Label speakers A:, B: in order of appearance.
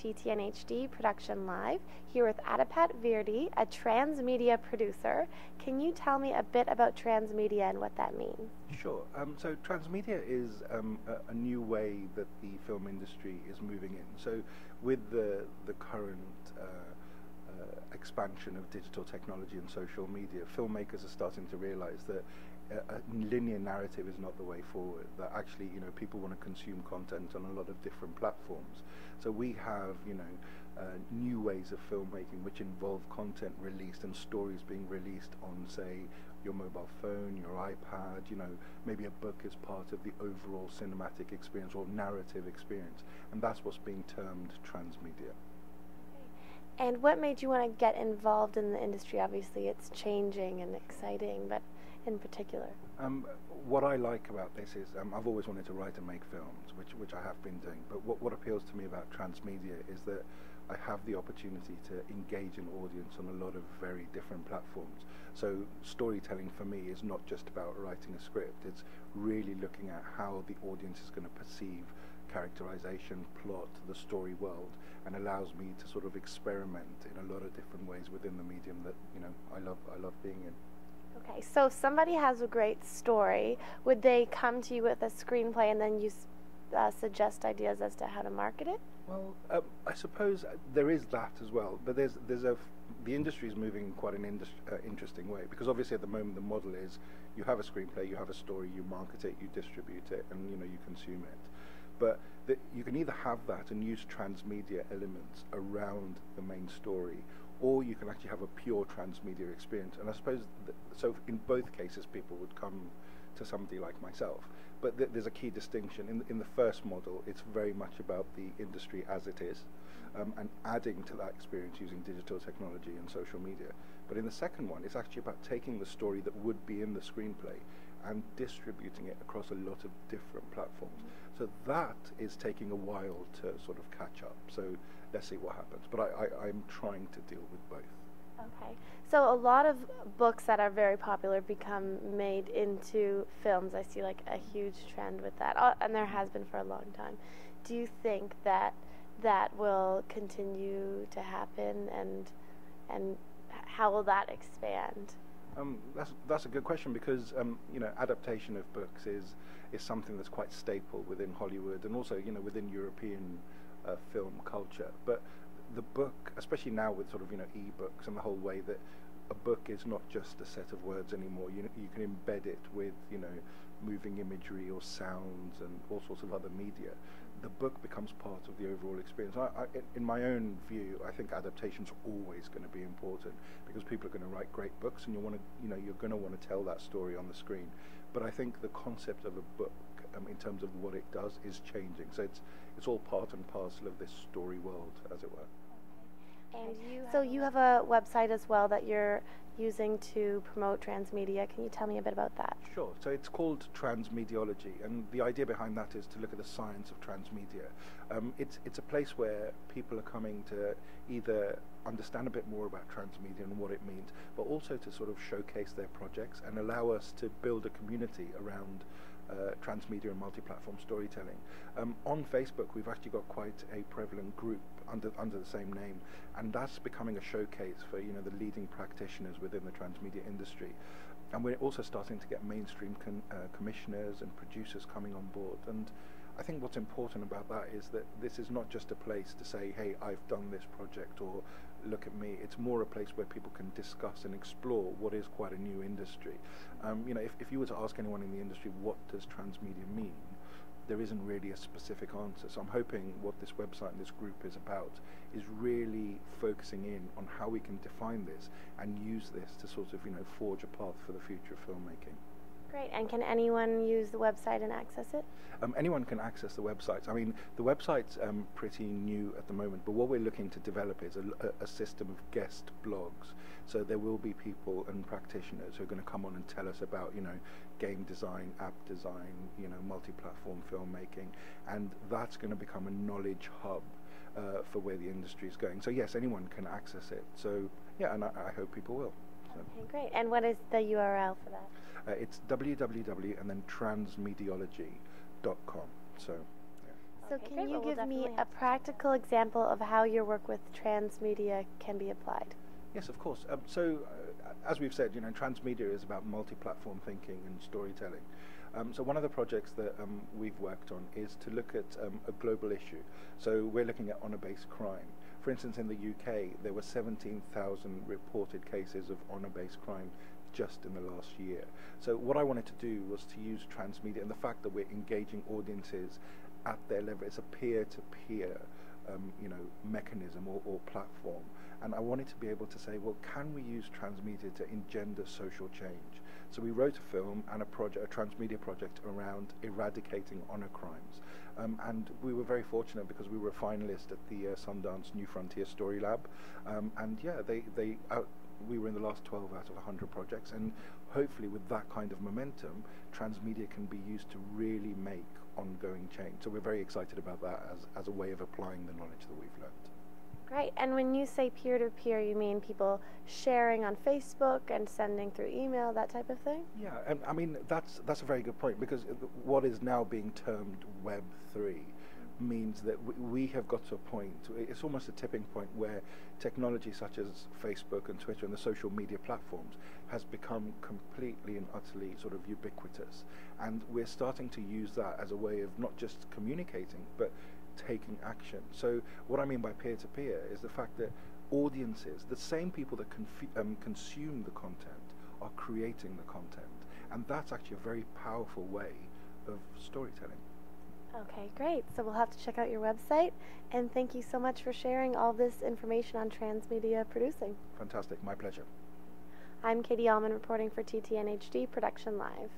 A: TTN-HD Production Live, here with Adipat Virdi, a transmedia producer. Can you tell me a bit about transmedia and what that means?
B: Sure. So transmedia is a new way that the film industry is moving in. So with the current expansion of digital technology and social media, filmmakers are starting to realize that a linear narrative is not the way forward, that actually, people want to consume content on a lot of different platforms. So we have, new ways of filmmaking which involve content released and stories being released on, say, your mobile phone, your iPad, maybe a book as part of the overall cinematic experience or narrative experience. And that's what's being termed transmedia.
A: And what made you want to get involved in the industry? Obviously it's changing and exciting, but in particular?
B: What I like about this is I've always wanted to write and make films, which I have been doing, but what appeals to me about transmedia is that I have the opportunity to engage an audience on a lot of very different platforms. So storytelling for me is not just about writing a script, it's really looking at how the audience is going to perceive characterization, plot, the story world, and allows me to sort of experiment in a lot of different ways within the medium that I love being in.
A: Okay, so if somebody has a great story, would they come to you with a screenplay and then you suggest ideas as to how to market it?
B: Well, I suppose there is that as well, but the industry is moving in quite an interesting way, because obviously at the moment the model is you have a screenplay, you have a story, you market it, you distribute it, and you consume it. But you can either have that and use transmedia elements around the main story, or you can actually have a pure transmedia experience. And I suppose, so in both cases people would come to somebody like myself. But there's a key distinction. In the first model, it's very much about the industry as it is, and adding to that experience using digital technology and social media. But in the second one, it's actually about taking the story that would be in the screenplay and distributing it across a lot of different platforms. So that is taking a while to sort of catch up. So let's see what happens. But I'm trying to deal with both.
A: Okay, so a lot of books that are very popular become made into films. I see like a huge trend with that, and there has been for a long time. Do you think that that will continue to happen, and how will that expand?
B: That's a good question, because adaptation of books is something that's quite staple within Hollywood and also within European film culture. But the book, especially now with sort of e-books and the whole way that a book is not just a set of words anymore, you can embed it with moving imagery or sounds and all sorts of other media. The book becomes part of the overall experience. In my own view, I think adaptation's always going to be important, because people are going to write great books and you're going to want to tell that story on the screen. But I think the concept of a book, in terms of what it does, is changing. So it's all part and parcel of this story world, as it were.
A: And you have a website as well that you're using to promote transmedia. Can you tell me a bit about that?
B: Sure. So it's called Transmediology, and the idea behind that is to look at the science of transmedia. It's a place where people are coming to either understand a bit more about transmedia and what it means, but also to sort of showcase their projects and allow us to build a community around transmedia and multi-platform storytelling. On Facebook, we've actually got quite a prevalent group under the same name, and that's becoming a showcase for the leading practitioners within the transmedia industry. And we're also starting to get mainstream commissioners and producers coming on board. And I think what's important about that is that this is not just a place to say, hey, I've done this project, or look at me. It's more a place where people can discuss and explore what is quite a new industry. If you were to ask anyone in the industry, what does transmedia mean, there isn't really a specific answer. So I'm hoping what this website and this group is about is really focusing in on how we can define this and use this to sort of forge a path for the future of filmmaking.
A: Great. And can anyone use the website and access it?
B: Anyone can access the website. I mean, the website's pretty new at the moment, but what we're looking to develop is a system of guest blogs. So there will be people and practitioners who are going to come on and tell us about, game design, app design, multi-platform filmmaking, and that's going to become a knowledge hub for where the industry is going. So yes, anyone can access it. So yeah, and I hope people will.
A: Okay, great. And what is the URL for that?
B: It's www and then transmediology.com. So, yeah.
A: So
C: Okay,
A: can
C: great.
A: you
C: Well, we'll
A: give me
C: definitely
A: a
C: have to check
A: practical example of how your work with transmedia can be applied?
B: Yes, of course. As we've said, transmedia is about multi-platform thinking and storytelling. So one of the projects that we've worked on is to look at a global issue. So we're looking at honour-based crime. For instance, in the UK, there were 17,000 reported cases of honour-based crime just in the last year. So what I wanted to do was to use transmedia and the fact that we're engaging audiences at their level. It's a peer-to-peer mechanism or platform. And I wanted to be able to say, well, can we use transmedia to engender social change? So we wrote a film and a transmedia project around eradicating honour crimes. And we were very fortunate because we were a finalist at the Sundance New Frontier Story Lab. We were in the last 12 out of 100 projects, and hopefully with that kind of momentum, transmedia can be used to really make ongoing change. So we're very excited about that as a way of applying the knowledge that we've learned.
A: Great. And when you say peer-to-peer, you mean people sharing on Facebook and sending through email, that type of thing?
B: Yeah, and I mean, that's a very good point, because what is now being termed Web 3 means that we have got to a point, it's almost a tipping point, where technology such as Facebook and Twitter and the social media platforms has become completely and utterly sort of ubiquitous. And we're starting to use that as a way of not just communicating, but taking action. So what I mean by peer-to-peer is the fact that audiences, the same people that consume the content, are creating the content. And that's actually a very powerful way of storytelling.
A: Okay, great. So we'll have to check out your website. And thank you so much for sharing all this information on transmedia producing.
B: Fantastic. My pleasure.
A: I'm Katie Uhlmann reporting for TTN-HD Production Live.